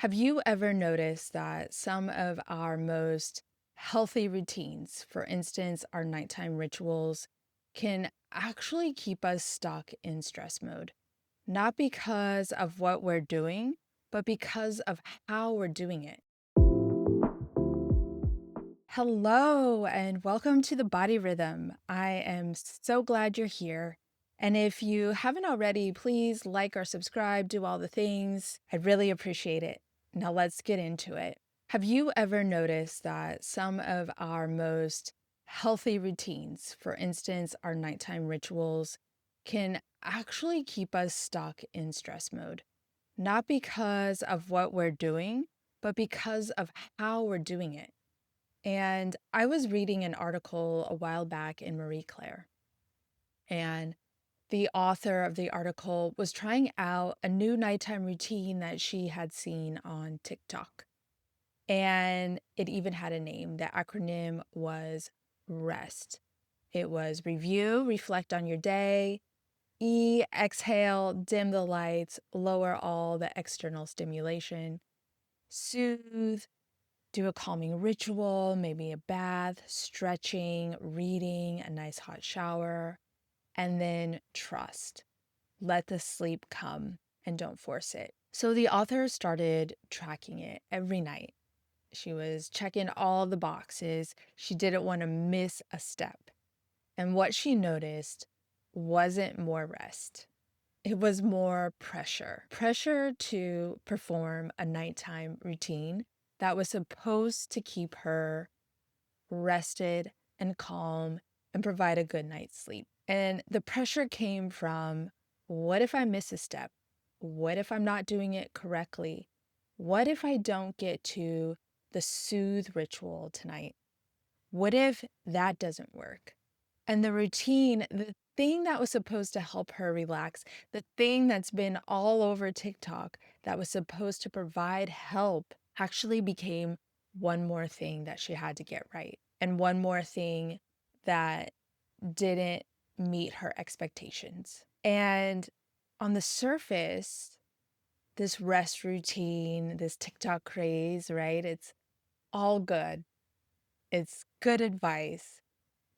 Have you ever noticed that some of our most healthy routines, for instance, our nighttime rituals, can actually keep us stuck in stress mode? Not because of what we're doing, but because of how we're doing it. Hello, and welcome to the Body Rhythm. I am so glad you're here. And if you haven't already, please like or subscribe, do all the things. I'd really appreciate it. Now let's get into it. Have you ever noticed that some of our most healthy routines, for instance, our nighttime rituals, can actually keep us stuck in stress mode? Not because of what we're doing, but because of how we're doing it. And I was reading an article a while back in Marie Claire, and the author of the article was trying out a new nighttime routine that she had seen on TikTok. And it even had a name. The acronym was REST. It was review, reflect on your day, E, exhale, dim the lights, lower all the external stimulation, soothe, do a calming ritual, maybe a bath, stretching, reading, a nice hot shower, and then trust. Let the sleep come and don't force it. So the author started tracking it every night. She was checking all the boxes. She didn't want to miss a step. And what she noticed wasn't more rest. It was more pressure. Pressure to perform a nighttime routine that was supposed to keep her rested and calm and provide a good night's sleep. And the pressure came from, what if I miss a step? What if I'm not doing it correctly? What if I don't get to the soothe ritual tonight? What if that doesn't work? And the routine, the thing that was supposed to help her relax, the thing that's been all over TikTok that was supposed to provide help, actually became one more thing that she had to get right. And one more thing that didn't meet her expectations. And on the surface, this rest routine, this TikTok craze, right? It's all good. It's good advice,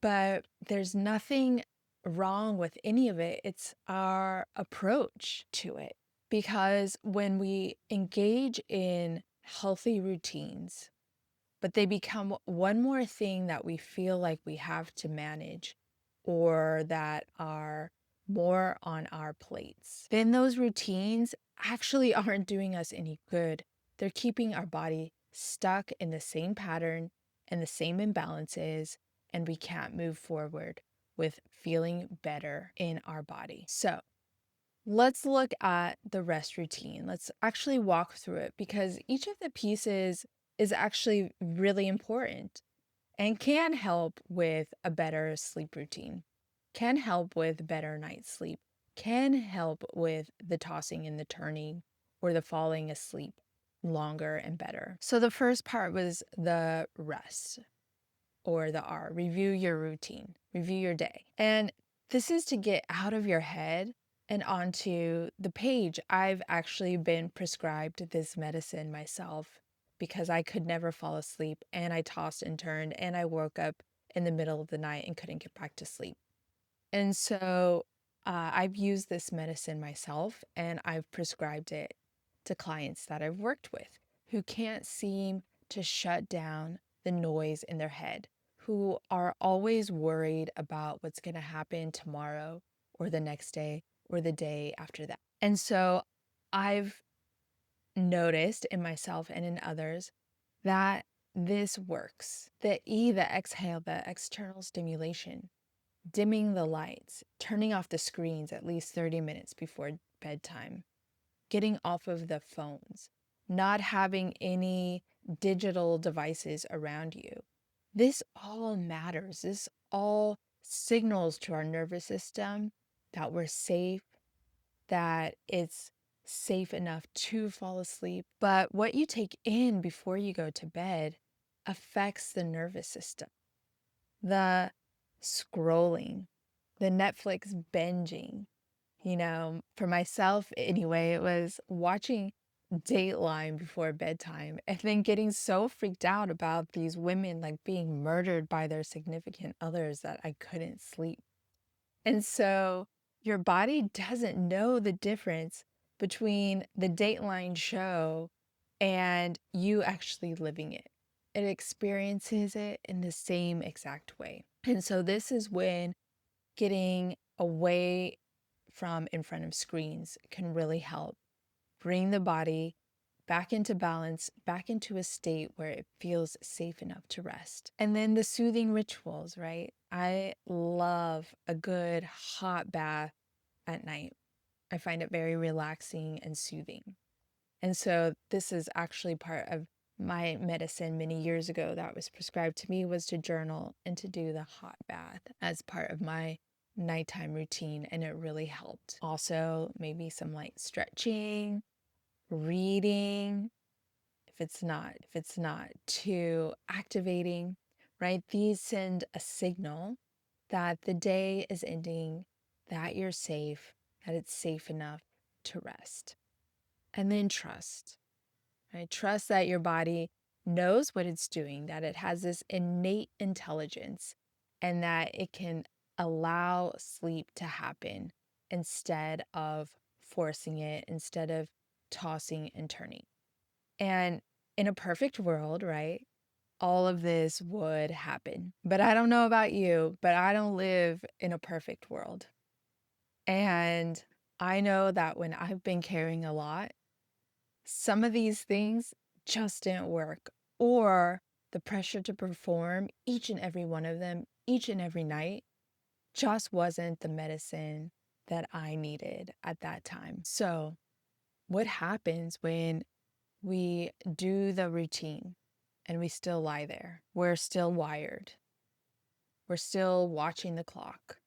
but there's nothing wrong with any of it. It's our approach to it. Because when we engage in healthy routines, but they become one more thing that we feel like we have to manage or that are more on our plates, then those routines actually aren't doing us any good. They're keeping our body stuck in the same pattern and the same imbalances, and we can't move forward with feeling better in our body. So, let's look at the rest routine. Let's actually walk through it because each of the pieces is actually really important and can help with a better sleep routine, can help with better night's sleep, can help with the tossing and the turning or the falling asleep longer and better. So the first part was the rest, or the R, review your routine, review your day. And this is to get out of your head and onto the page. I've actually been prescribed this medicine myself because I could never fall asleep and I tossed and turned and I woke up in the middle of the night and couldn't get back to sleep. And so I've used this medicine myself and I've prescribed it to clients that I've worked with who can't seem to shut down the noise in their head, who are always worried about what's going to happen tomorrow or the next day or the day after that. And so I've noticed in myself and in others that this works. The E, the exhale, the external stimulation, dimming the lights, turning off the screens at least 30 minutes before bedtime, getting off of the phones, not having any digital devices around you. This all matters. This all signals to our nervous system that we're safe, that it's safe enough to fall asleep. But what you take in before you go to bed affects the nervous system. The scrolling, the Netflix binging, for myself anyway, it was watching dateline before bedtime and then getting so freaked out about these women like being murdered by their significant others that I couldn't sleep. And so your body doesn't know the difference between the Dateline show and you actually living it. It experiences it in the same exact way. And so this is when getting away from in front of screens can really help bring the body back into balance, back into a state where it feels safe enough to rest. And then the soothing rituals, right? I love a good hot bath at night. I find it very relaxing and soothing. And so this is actually part of my medicine many years ago that was prescribed to me was to journal and to do the hot bath as part of my nighttime routine, and it really helped. Also, maybe some light stretching, reading, if it's not too activating, right? These send a signal that the day is ending, that you're safe, that it's safe enough to rest. And then trust, right? Trust that your body knows what it's doing, that it has this innate intelligence, and that it can allow sleep to happen instead of forcing it, instead of tossing and turning. And in a perfect world, right, all of this would happen. But I don't know about you, but I don't live in a perfect world. And I know that when I've been carrying a lot, some of these things just didn't work, or the pressure to perform each and every one of them, each and every night, just wasn't the medicine that I needed at that time. So, what happens when we do the routine and we still lie there? We're still wired. We're still watching the clock.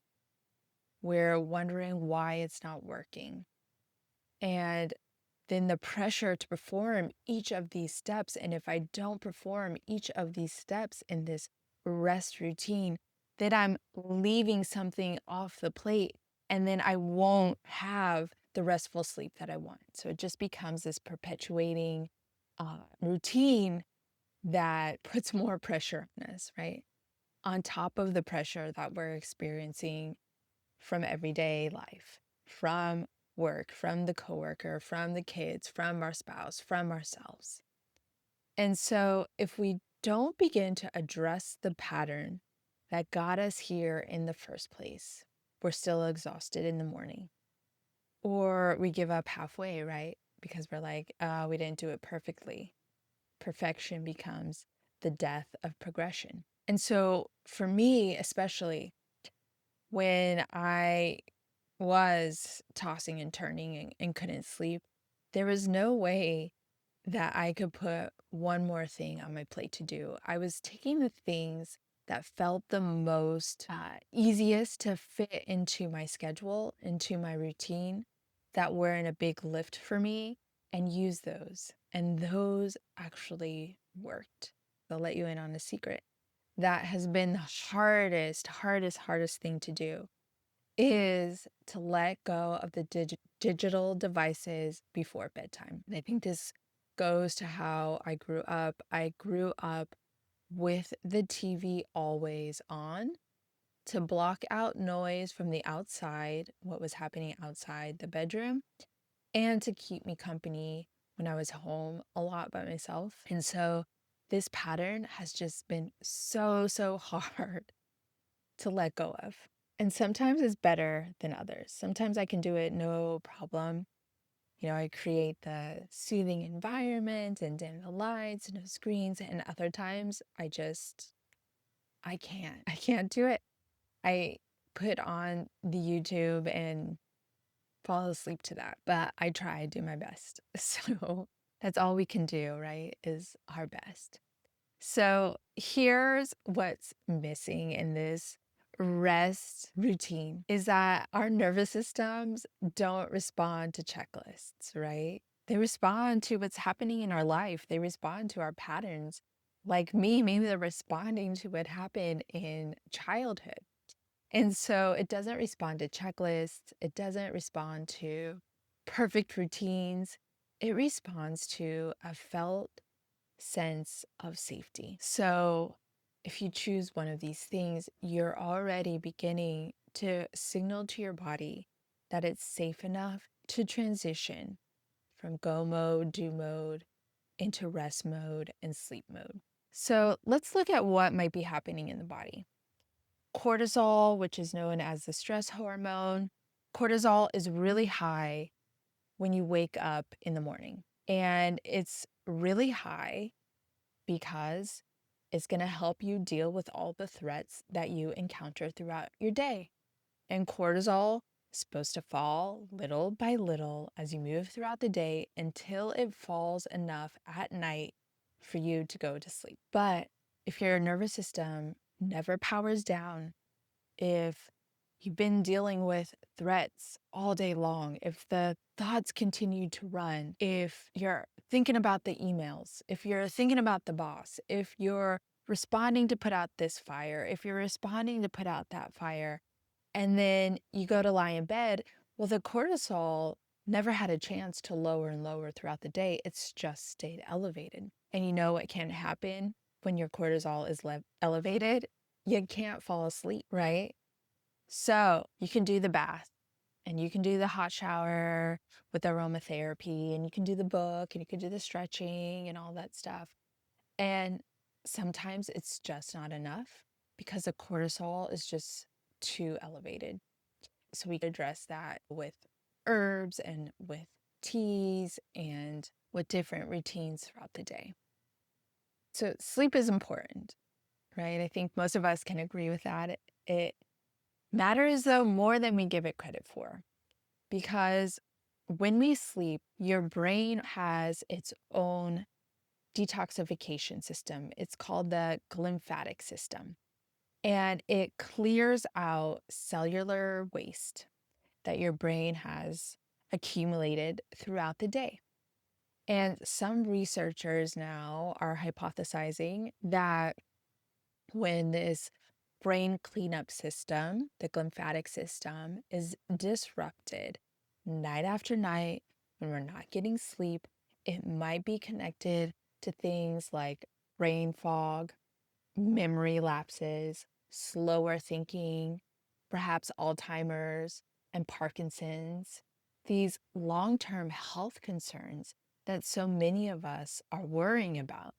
We're wondering why it's not working. And then the pressure to perform each of these steps. And if I don't perform each of these steps in this rest routine, then I'm leaving something off the plate and then I won't have the restful sleep that I want. So it just becomes this perpetuating routine that puts more pressure on us, right? On top of the pressure that we're experiencing from everyday life, from work, from the coworker, from the kids, from our spouse, from ourselves. And so if we don't begin to address the pattern that got us here in the first place, we're still exhausted in the morning. Or we give up halfway, right? Because we're like, we didn't do it perfectly. Perfection becomes the death of progression. And so for me, especially when I was tossing and turning and couldn't sleep, there was no way that I could put one more thing on my plate to do. I was taking the things that felt the most easiest to fit into my schedule, into my routine, that weren't a big lift for me, and use those. And those actually worked. I'll let you in on a secret. That has been the hardest thing to do is to let go of the digital devices before bedtime. And I think this goes to how I grew up. I grew up with the TV always on to block out noise from the outside, what was happening outside the bedroom, and to keep me company when I was home a lot by myself. And so this pattern has just been so hard to let go of. And sometimes it's better than others. Sometimes I can do it no problem. You know, I create the soothing environment and dim the lights, no screens. And other times I can't. I can't do it. I put on the YouTube and fall asleep to that. But I try to do my best. So that's all we can do, right? Is our best. So here's what's missing in this rest routine is that our nervous systems don't respond to checklists, right? They respond to what's happening in our life. They respond to our patterns. Like me, maybe they're responding to what happened in childhood. And so it doesn't respond to checklists. It doesn't respond to perfect routines. it responds to a felt sense of safety. So if you choose one of these things, you're already beginning to signal to your body that it's safe enough to transition from go mode, do mode, into rest mode and sleep mode. So let's look at what might be happening in the body. Cortisol, which is known as the stress hormone, cortisol is really high when you wake up in the morning. And it's really high because it's going to help you deal with all the threats that you encounter throughout your day. And cortisol is supposed to fall little by little as you move throughout the day until it falls enough at night for you to go to sleep. But if your nervous system never powers down, if you've been dealing with threats all day long, if the thoughts continue to run, if you're thinking about the emails, if you're thinking about the boss, if you're responding to put out this fire, if you're responding to put out that fire, and then you go to lie in bed, well, the cortisol never had a chance to lower and lower throughout the day. It's just stayed elevated. And you know what can happen when your cortisol is elevated? You can't fall asleep, right? So you can do the bath and you can do the hot shower with aromatherapy and you can do the book and you can do the stretching and all that stuff. And sometimes it's just not enough because the cortisol is just too elevated. So we address that with herbs and with teas and with different routines throughout the day. So sleep is important, right? I think most of us can agree with that. It matters though more than we give it credit for, because when we sleep, your brain has its own detoxification system. It's called the glymphatic system, and it clears out cellular waste that your brain has accumulated throughout the day. And some researchers now are hypothesizing that when this brain cleanup system, the glymphatic system, is disrupted night after night when we're not getting sleep, it might be connected to things like brain fog, memory lapses, slower thinking, perhaps Alzheimer's and Parkinson's, these long-term health concerns that so many of us are worrying about.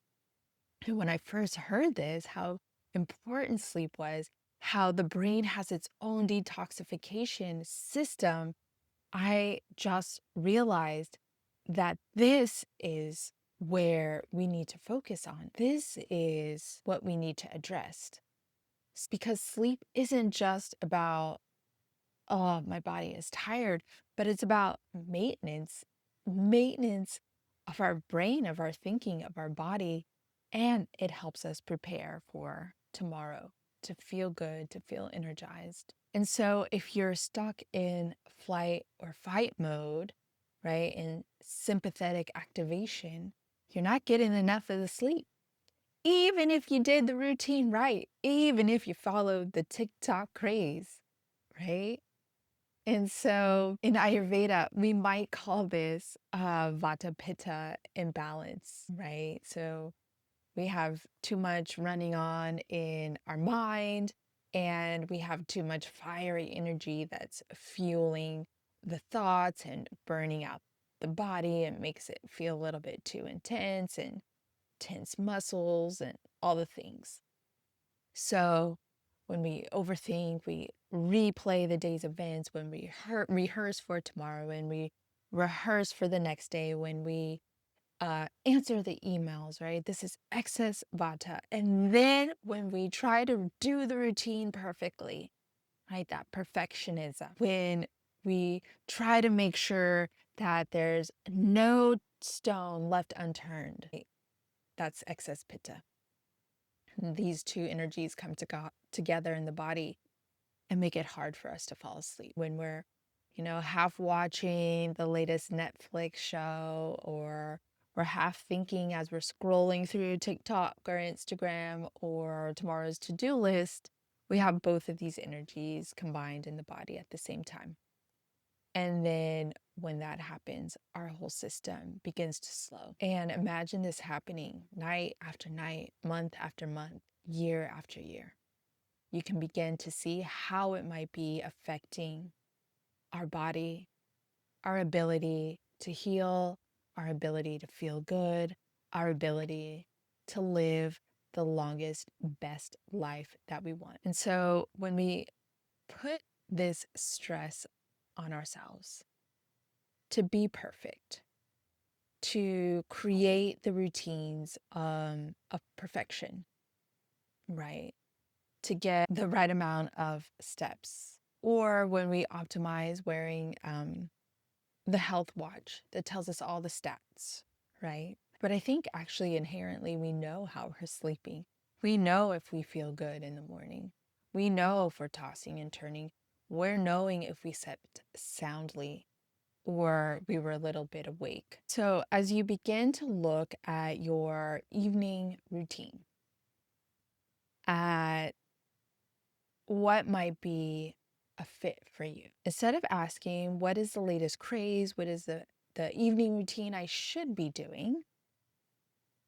And when I first heard this, how important sleep was, how the brain has its own detoxification system, I just realized that this is where we need to focus on. This is what we need to address. Because sleep isn't just about, oh, my body is tired, but it's about maintenance of our brain, of our thinking, of our body. And it helps us prepare for tomorrow, to feel good, to feel energized. And so if you're stuck in flight or fight mode, right, in sympathetic activation, you're not getting enough of the sleep. Even if you did the routine right, even if you followed the TikTok craze, right? And so in Ayurveda, we might call this Vata Pitta imbalance, right? So we have too much running on in our mind, and we have too much fiery energy that's fueling the thoughts and burning out the body and makes it feel a little bit too intense and tense muscles and all the things. So when we overthink, we replay the day's events, when we rehearse for tomorrow, when we rehearse for the next day, when we answer the emails, right? This is excess vata. And then when we try to do the routine perfectly, right? That perfectionism. When we try to make sure that there's no stone left unturned, right? That's excess pitta. These two energies come together in the body and make it hard for us to fall asleep when we're, half watching the latest Netflix show, or we're half thinking as we're scrolling through TikTok or Instagram or tomorrow's to-do list. We have both of these energies combined in the body at the same time. And then when that happens, our whole system begins to slow. And imagine this happening night after night, month after month, year after year. You can begin to see how it might be affecting our body, our ability to heal, our ability to feel good, our ability to live the longest, best life that we want. And so when we put this stress on ourselves to be perfect, to create the routines of perfection, right? To get the right amount of steps. Or when we optimize wearing the health watch that tells us all the stats, right? But I think actually inherently we know how we're sleeping. We know if we feel good in the morning. We know if we're tossing and turning. We're knowing if we slept soundly or we were a little bit awake. So as you begin to look at your evening routine, at what might be a fit for you, instead of asking, what is the latest craze? What is the evening routine I should be doing?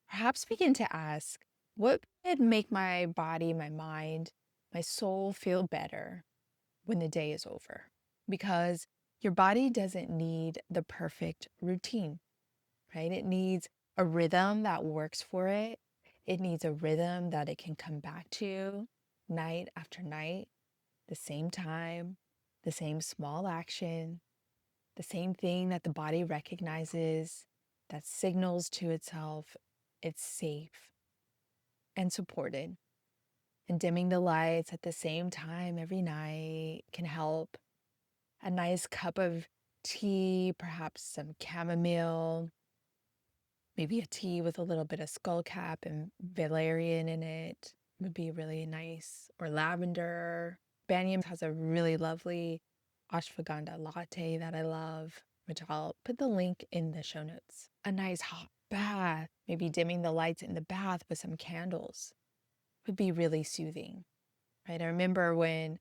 Perhaps begin to ask, what would make my body, my mind, my soul feel better when the day is over? Because your body doesn't need the perfect routine, right? It needs a rhythm that works for it. It needs a rhythm that it can come back to night after night, the same time, the same small action, the same thing that the body recognizes, that signals to itself it's safe and supported. And dimming the lights at the same time every night can help. A nice cup of tea, perhaps some chamomile, maybe a tea with a little bit of skullcap and valerian in it would be really nice. Or lavender. Banyan has a really lovely ashwagandha latte that I love, which I'll put the link in the show notes. A nice hot bath, maybe dimming the lights in the bath with some candles would be really soothing, right? I remember when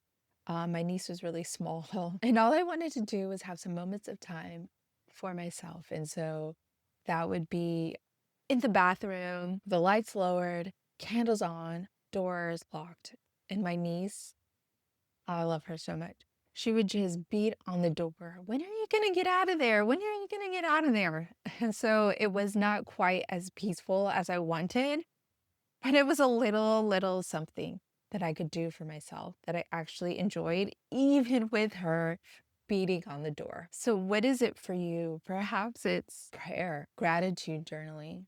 my niece was really small and all I wanted to do was have some moments of time for myself. And so that would be in the bathroom, the lights lowered, candles on, doors locked. And my niece, I love her so much. She would just beat on the door. When are you going to get out of there? When are you going to get out of there? And so it was not quite as peaceful as I wanted, but it was a little something that I could do for myself that I actually enjoyed, even with her beating on the door. So what is it for you? Perhaps it's prayer, gratitude journaling.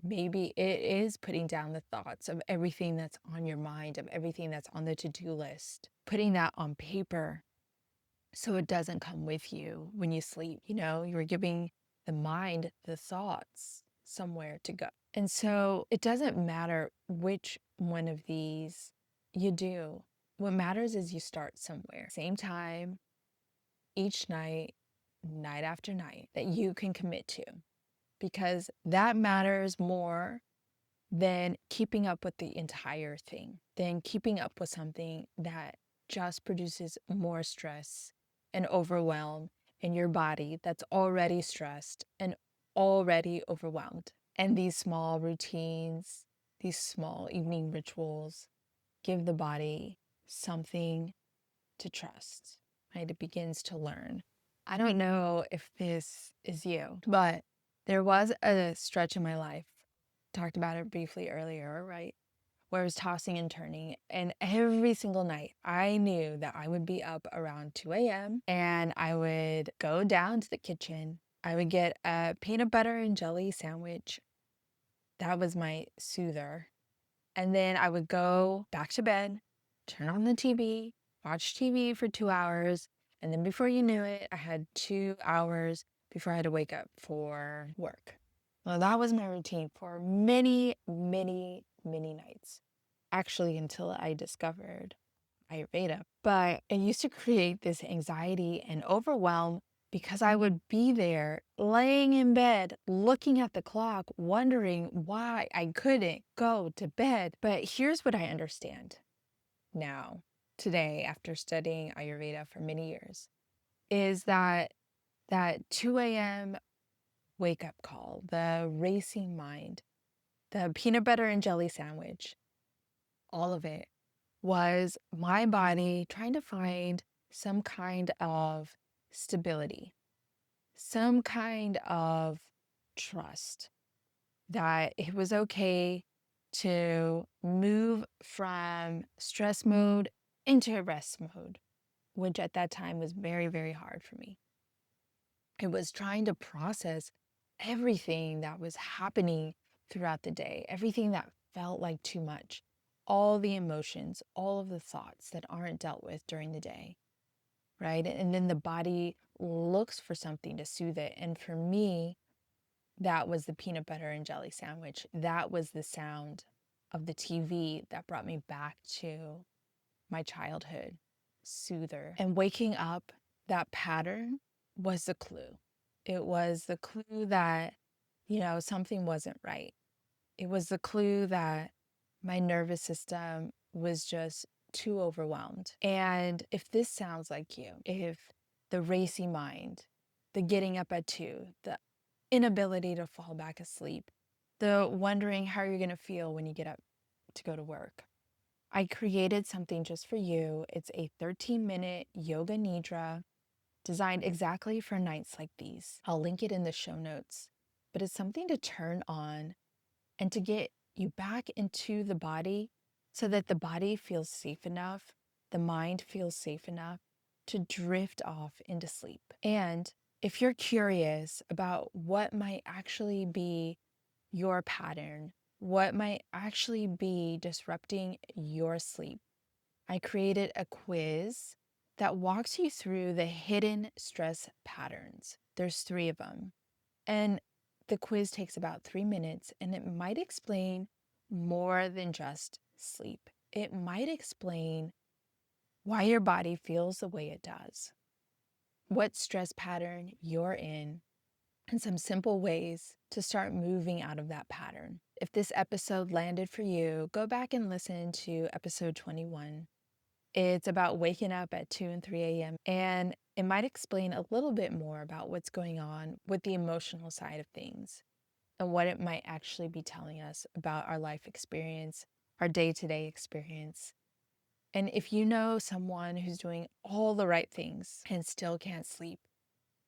Maybe it is putting down the thoughts of everything that's on your mind, of everything that's on the to-do list, putting that on paper so it doesn't come with you when you sleep. You know, you're giving the mind the thoughts somewhere to go. And so it doesn't matter which one of these you do. What matters is you start somewhere. Same time, each night, night after night, that you can commit to, because that matters more than keeping up with the entire thing, than keeping up with something that just produces more stress and overwhelm in your body that's already stressed and already overwhelmed. And these small routines, these small evening rituals give the body something to trust, right? It begins to learn. I don't know if this is you, but there was a stretch in my life, talked about it briefly earlier, right? Where I was tossing and turning. And every single night, I knew that I would be up around 2 a.m. and I would go down to the kitchen. I would get a peanut butter and jelly sandwich. That was my soother. And then I would go back to bed, turn on the TV, watch TV for 2 hours. And then before you knew it, I had 2 hours before I had to wake up for work. Well, that was my routine for many, many, many nights. Actually, until I discovered Ayurveda. But it used to create this anxiety and overwhelm because I would be there laying in bed, looking at the clock, wondering why I couldn't go to bed. But here's what I understand now, today, after studying Ayurveda for many years, is that 2 a.m. wake up call, the racing mind, the peanut butter and jelly sandwich, all of it was my body trying to find some kind of stability, some kind of trust that it was okay to move from stress mode into rest mode, which at that time was very, very hard for me. It was trying to process everything that was happening throughout the day, everything that felt like too much, all the emotions, all of the thoughts that aren't dealt with during the day, right? And then the body looks for something to soothe it. And for me, that was the peanut butter and jelly sandwich. That was the sound of the TV that brought me back to my childhood soother. And waking up, that pattern was the clue. It was the clue that, something wasn't right. It was the clue that my nervous system was just too overwhelmed. And if this sounds like you, if the racy mind, the getting up at 2, the inability to fall back asleep, the wondering how you're going to feel when you get up to go to work, I created something just for you. It's a 13-minute yoga nidra designed exactly for nights like these. I'll link it in the show notes. But it's something to turn on and to get you back into the body so that the body feels safe enough, the mind feels safe enough to drift off into sleep. And if you're curious about what might actually be your pattern, what might actually be disrupting your sleep, I created a quiz that walks you through the hidden stress patterns. There's 3 of them. And the quiz takes about 3 minutes, and it might explain more than just sleep. It might explain why your body feels the way it does, what stress pattern you're in, and some simple ways to start moving out of that pattern. If this episode landed for you, go back and listen to episode 21. It's about waking up at 2 and 3 a.m. And it might explain a little bit more about what's going on with the emotional side of things and what it might actually be telling us about our life experience, our day-to-day experience. And if you know someone who's doing all the right things and still can't sleep,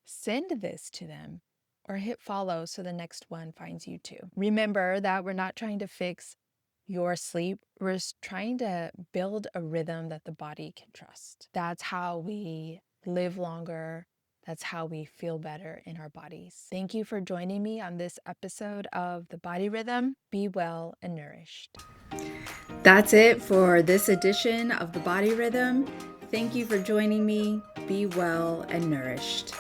send this to them or hit follow so the next one finds you too. Remember that we're not trying to fix your sleep. We're trying to build a rhythm that the body can trust. That's how we live longer. That's how we feel better in our bodies. Thank you for joining me on this episode of The Body Rhythm. Be well and nourished. That's it for this edition of The Body Rhythm. Thank you for joining me. Be well and nourished.